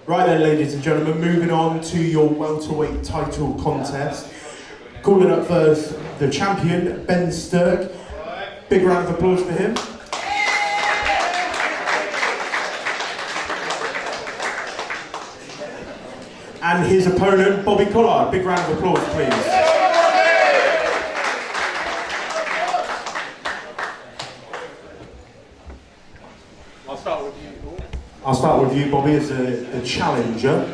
Right then, ladies and gentlemen, moving on to your welterweight title contest. Calling up first the champion, Ben Stirk. Big round of applause for him. And his opponent, Bobby Collard. Big round of applause, please. I'll start with you, Bobby, as the challenger.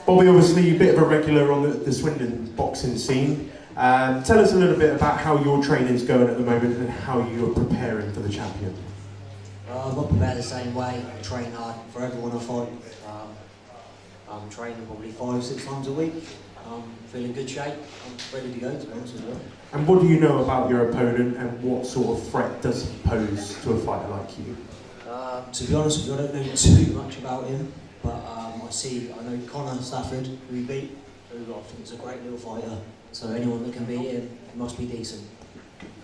Bobby, obviously a bit of a regular on the Swindon boxing scene. Tell us a little bit about how your training's going at the moment and how you're preparing for the champion. I'm not prepared the same way. I train hard for everyone I fight. I'm training probably 5-6 times a week. I'm feeling good shape. I'm ready to go, to be honest with you. And what do you know about your opponent and what sort of threat does he pose to a fighter like you? To be honest with you, I don't know too much about him, but I know Connor Stafford, who he beat, who I think is a great little fighter. So anyone that can beat him must be decent.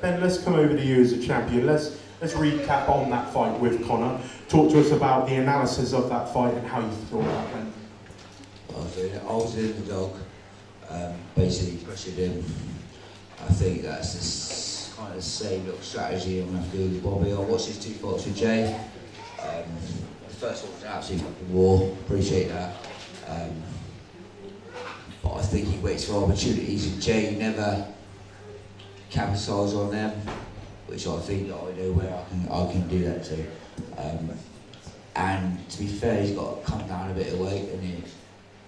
Ben, let's come over to you as a champion. Let's recap on that fight with Connor. Talk to us about the analysis of that fight and how you thought that went. I was in the dog, basically pressured him. I think that's kind of the same little strategy I'm going to have to do with Bobby. I watched his 2 fights with Jay. The first one was an absolute fucking war, appreciate that. But I think he waits for opportunities, and Jay never capitalises on them, which I think that I know where I can do that too. And to be fair, he's got to come down a bit of weight, and he.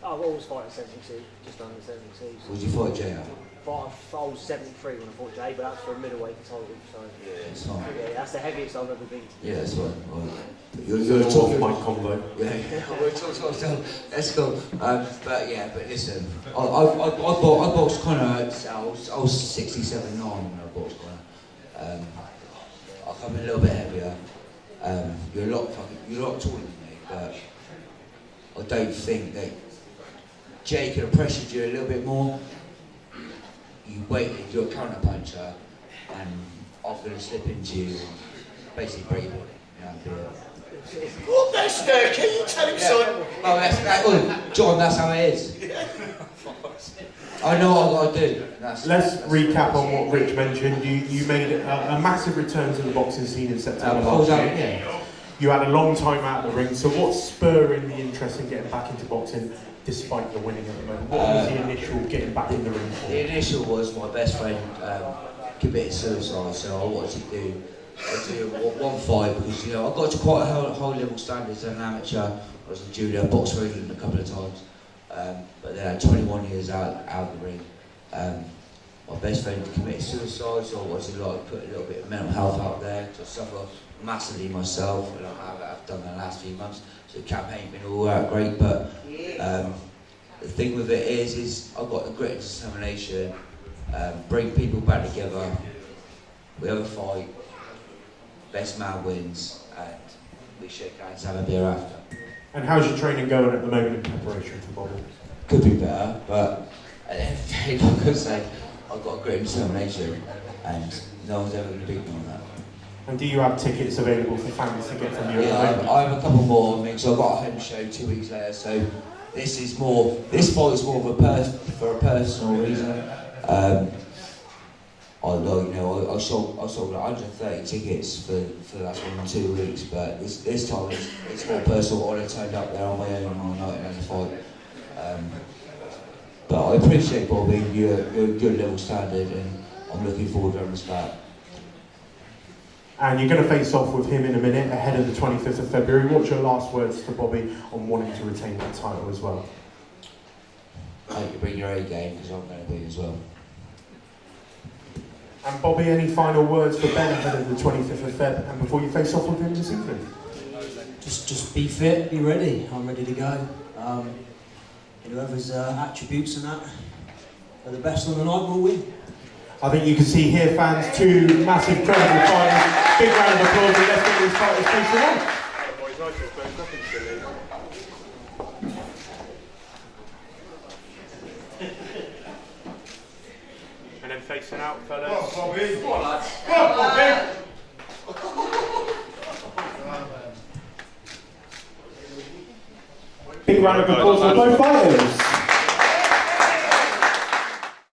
I've always fought at 72, just under 72. Would you fight Jay at? I was 73 when I fought Jay, but that's for a middleweight title, so... Yeah, it's fine. Yeah, that's the heaviest I've ever been. Yeah, that's fine. Well, you're a tough mic combo. Yeah, we're talking. Let's go. But listen, I boxed Connor. I was 67, 9 when I boxed Connor. I come in a little bit heavier. You're a lot taller than me, but I don't think that Jay could have pressured you a little bit more. You waited, you're a counter puncher, and I'm going to slip into you and basically break your body. What the Stirk? Can you tell him so? Oh, John, that's how it is. I know what I've got to do. Let's recap on what Rich mentioned. You made a massive return to the boxing scene in September last year. Yeah. You had a long time out of the ring, so what's spurring the interest in getting back into boxing despite your winning at the moment? What was the initial getting back in the ring for? The initial was my best friend committed suicide, so I wanted to do one fight because I got to quite a high level standards as an amateur. I was in junior, boxed for England a couple of times, but then I had 21 years out of the ring. My best friend committed suicide, so I wanted to put a little bit of mental health out there. I suffer massively myself, and I've done the last few months. So the campaign's been all great, but the thing with it is I've got the grit and determination, bring people back together. We have a fight, best man wins, and we shake hands and have a beer after. And how's your training going at the moment in preparation for Bobby? Could be better, but at the end of the day, like I say, I've got a grit and determination, and no one's ever going to beat me on that. And do you have tickets available for fans to get from you? Yeah, I have a couple more. So I've got a home show 2 weeks later. So this fight is more of for a personal reason. I sold 130 tickets for the last 1 or 2 weeks, but this time it's more personal. I turned up there on my own on my night and had a fight. But I appreciate Bobby. You're a good level standard, and I'm looking forward to having this back. And you're going to face off with him in a minute ahead of the 25th of February. What's your last words to Bobby on wanting to retain that title as well? I hope you bring your A game because I'm going to be as well. And Bobby, any final words for Ben ahead of the 25th of Feb and before you face off with him this evening? Just be fit, be ready. I'm ready to go. Whoever's attributes and that are the best on the night will win. I think you can see here, fans, 2 massive credible fighters. Big round of applause and let's get these fighters facing on. And then facing out, fellas. Come on, Bobby. Come on, lads. Come on, Bobby. Big round of applause for both fighters.